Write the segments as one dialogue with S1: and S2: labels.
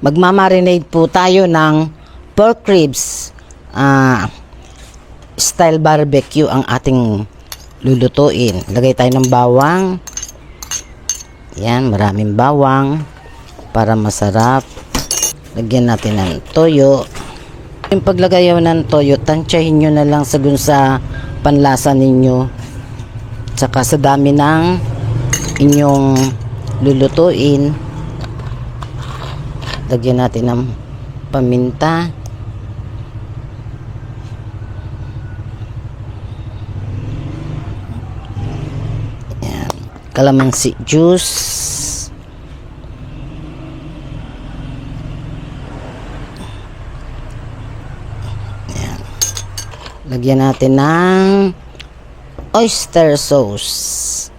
S1: Magmamarinate po tayo ng pork ribs. Style barbecue ang ating lulutuin. Lagay tayo ng bawang. Yan, maraming bawang para masarap. Lagyan natin ng toyo. Yung paglagay ng toyo, tansyahin nyo na lang sa panlasa ninyo. Tsaka sa dami ng inyong lulutuin. Lagyan natin ng paminta. Yan. Kalamansi juice. Yan. Lagyan natin ng oyster sauce.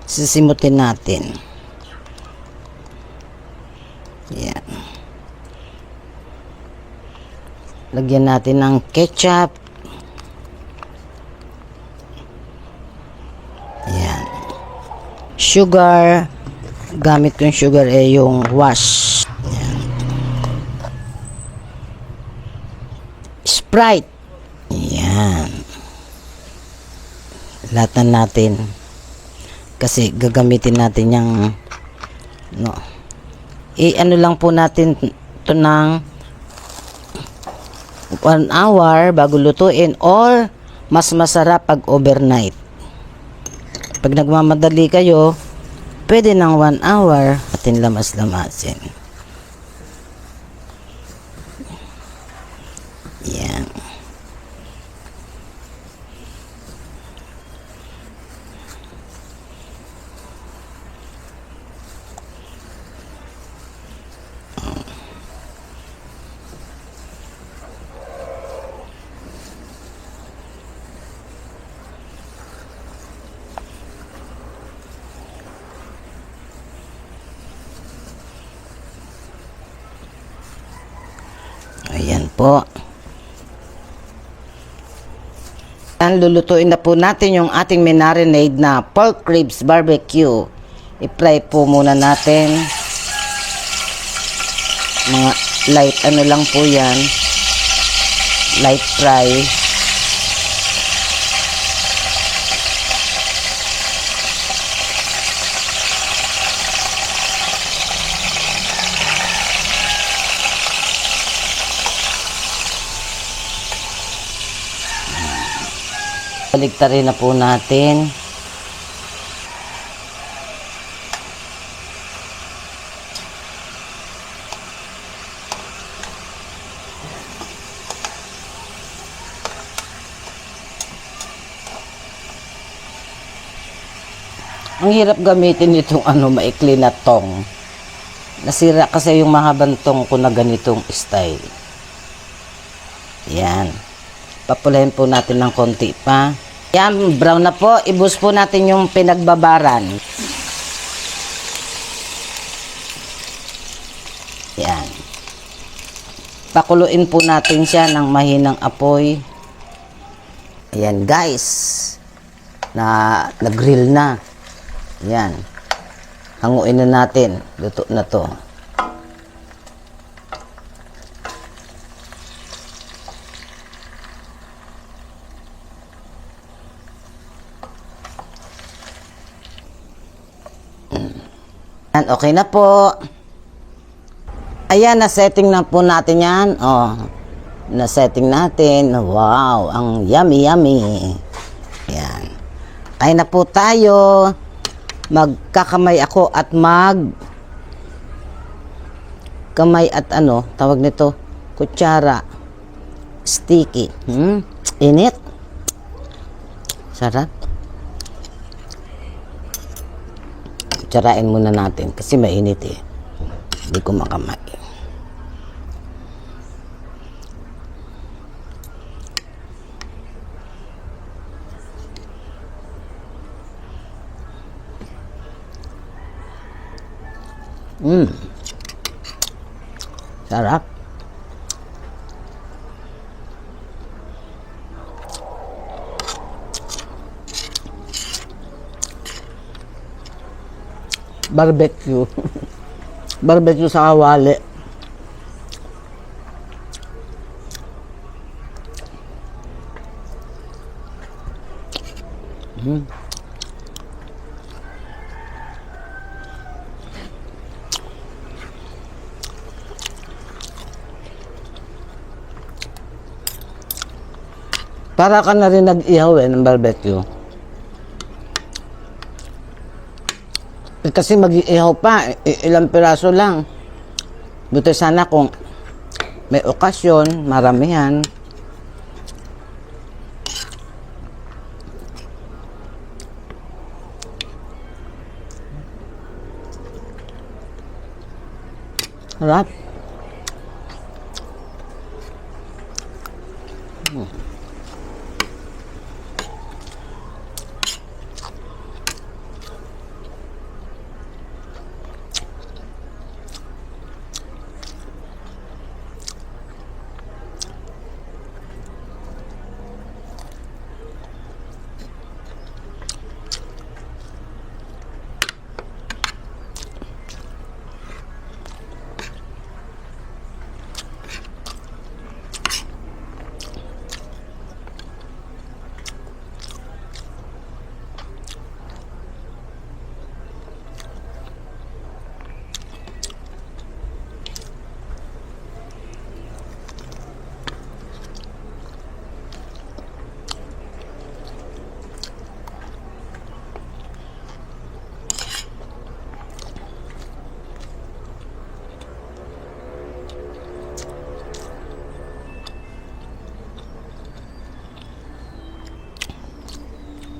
S1: Sisimutin natin. Yan. Lagyan natin ng ketchup. Yan. Sugar. Gamit ko yung sugar yung wash. Yan. Sprite. Yan. Latan natin. Kasi gagamitin natin yung ano lang po natin ito ng 1 hour bago lutuin, or mas masarap pag overnight. Pag nagmamadali kayo, pwede ng 1 hour atin lamas-lamasin. Yan. Ayan po. Lulutuin na po natin yung ating marinade na pork ribs barbecue. I-fry po muna natin. Mga light lang po yan. Light fry. Baligtarin na po natin. Ang hirap gamitin itong maikli na tong. Nasira kasi yung mahabang tong ko na ganitong style. Yan. Papulahin po natin ng konti pa. Yan, brown na po. Ibus po natin yung pinagbabaran. Yan. Pakuluin po natin siya ng mahinang apoy. Ayan guys. Nag-grill na. Yan. Hanguin na natin. Luto na to. Okay na po. Ayan, na-setting na po natin yan. Na-setting natin. Wow, ang yummy, yummy. Ayan. Kain na po tayo. Magkakamay ako at kamay at tawag nito, kutsara. Sticky. Init. Sarap. Kutsarain muna natin kasi mainit eh. Hindi ko makamay. Sarap. Barbecue. Barbecue sa kawali. Para ka na rin nag-ihaw ng barbecue. Kasi mag-ihaw pa, ilang piraso lang. Buti sana kung may okasyon, maramihan. Harap.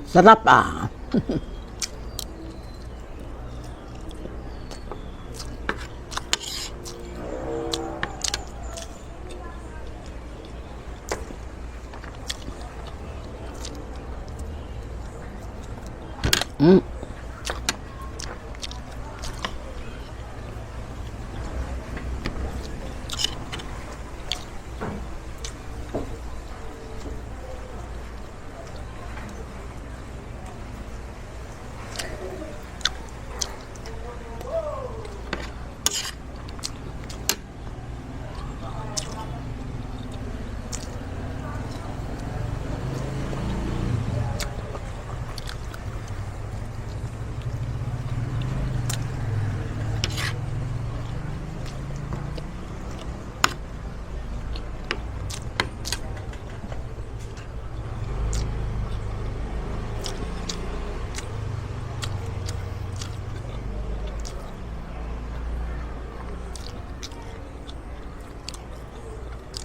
S1: Sarap ah. Mm.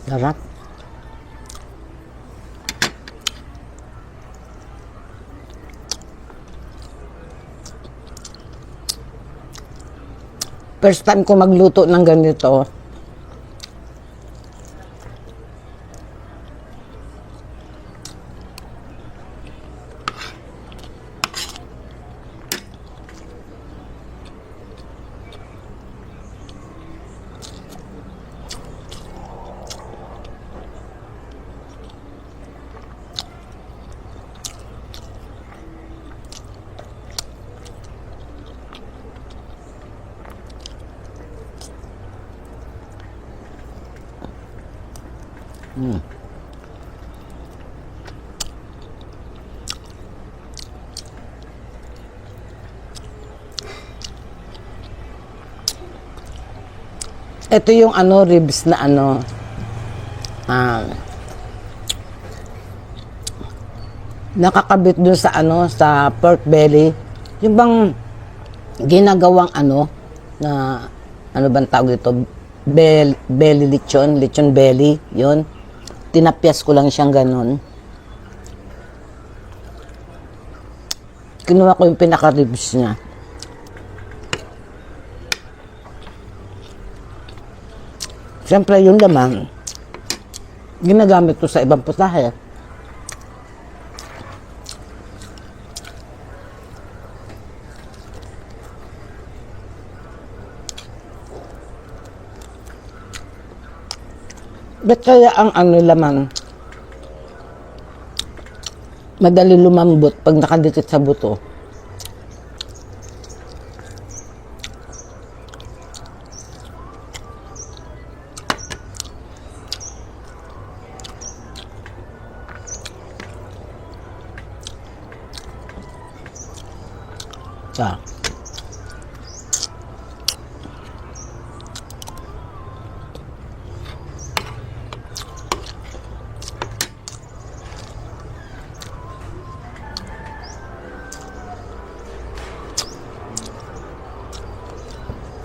S1: Sarap. First time ko magluto ng ganito. Ito yung ribs na nakakabit dun sa sa pork belly. Yung bang ginagawang na bang tawag dito? Belly lechon belly, yun. Tinapyas ko lang siyang ganun. Kinuha ko yung pinaka-ribs niya. Siyempre, yung laman, ginagamit ko sa ibang putahe. Ba't kaya ang laman madali lumambot pag nakadikit sa buto? Ah.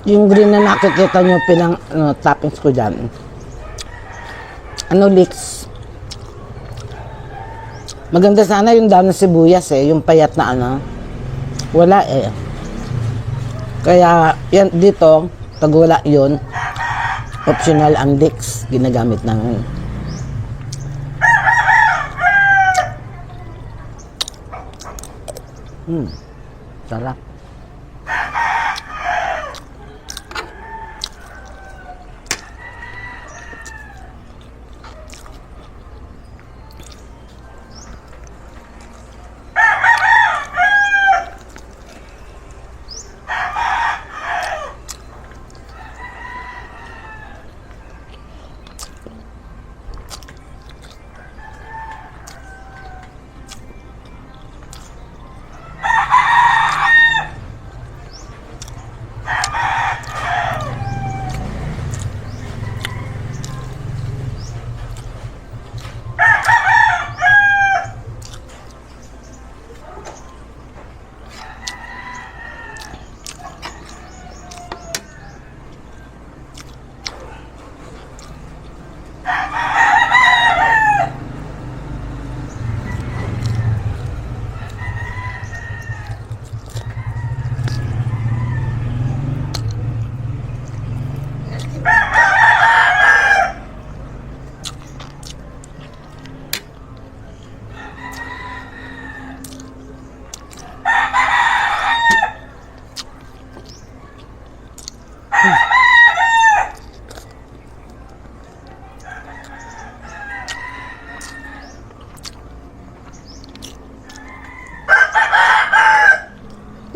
S1: Yung green na nakikita nyo toppings ko dyan. Leeks. Maganda sana yung dahon ng sibuyas yung payat na Wala Kaya yan dito, pag wala yun, optional ang leeks ginagamit namin. Sarap.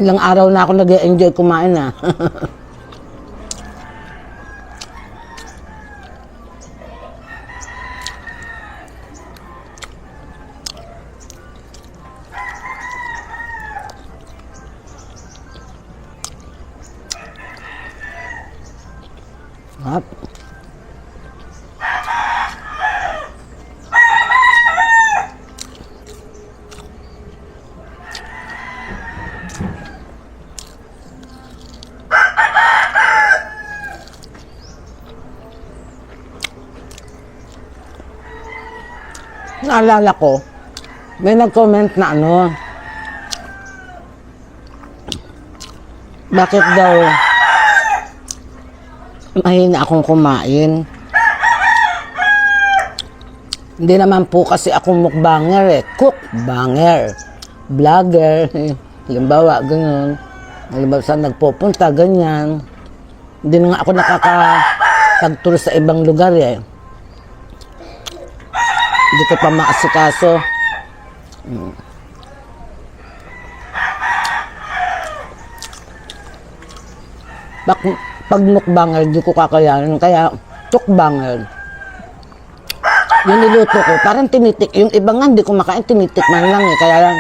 S1: Ilang araw na ako nag-enjoy kumain Hap. Naalala ko, may nag-comment na bakit daw mahina akong kumain. Hindi naman po kasi akong mukbanger cookbanger, vlogger. Halimbawa, ganyan. Halimbawa, saan nagpupunta, ganyan. Hindi na nga ako nakakapag-tour sa ibang lugar Hindi ko pa maasikaso. Pag mukbanger, di ko kakayanin. Kaya, tukbanger. Yung niluto ko, parang tinitik. Yung iba nga, hindi ko makain, tinitik man lang Kaya lang,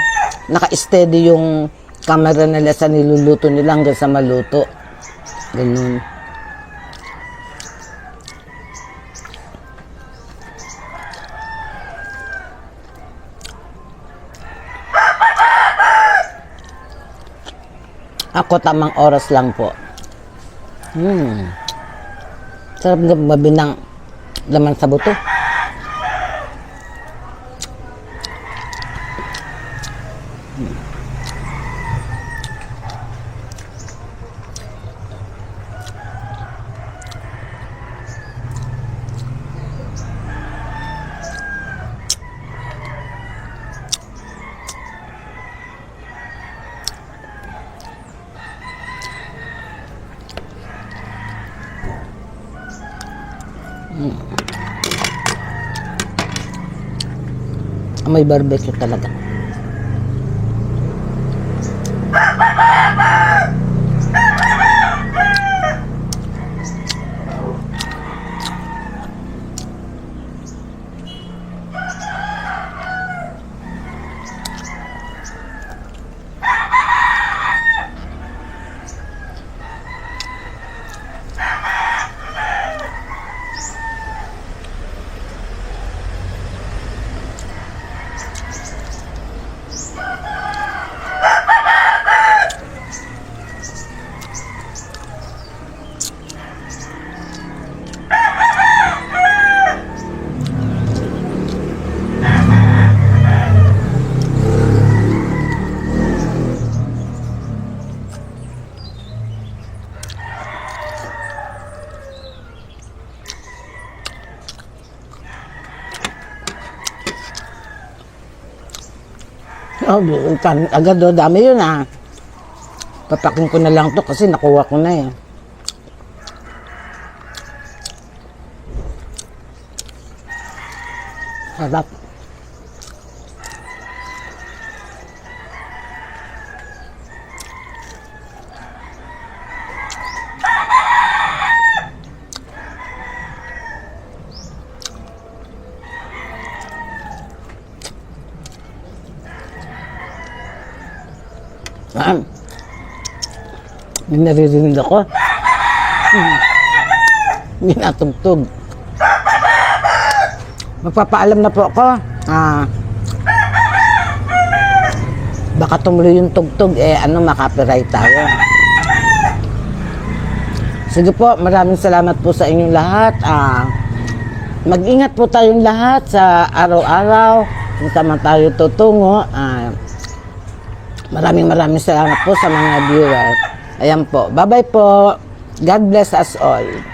S1: naka-steady yung camera nila sa niluluto nila hanggang sa maluto. Ganun. Ako, tamang oras lang po. Sarap nga mabinang laman sa buto. May barbecue talaga. Oh, agad do, dami yun ah. Papakin ko na lang to kasi nakuha ko na eh. Sarap. May naririnig ako. May natugtog. Magpapaalam na po ako. Baka tumuloy yung tugtog, makapiright tayo. Sige po, maraming salamat po sa inyong lahat. Mag-ingat po tayong lahat sa araw-araw kung saan tayo tutungo. Maraming salamat po sa mga viewers. Ayan po. Bye-bye po. God bless us all.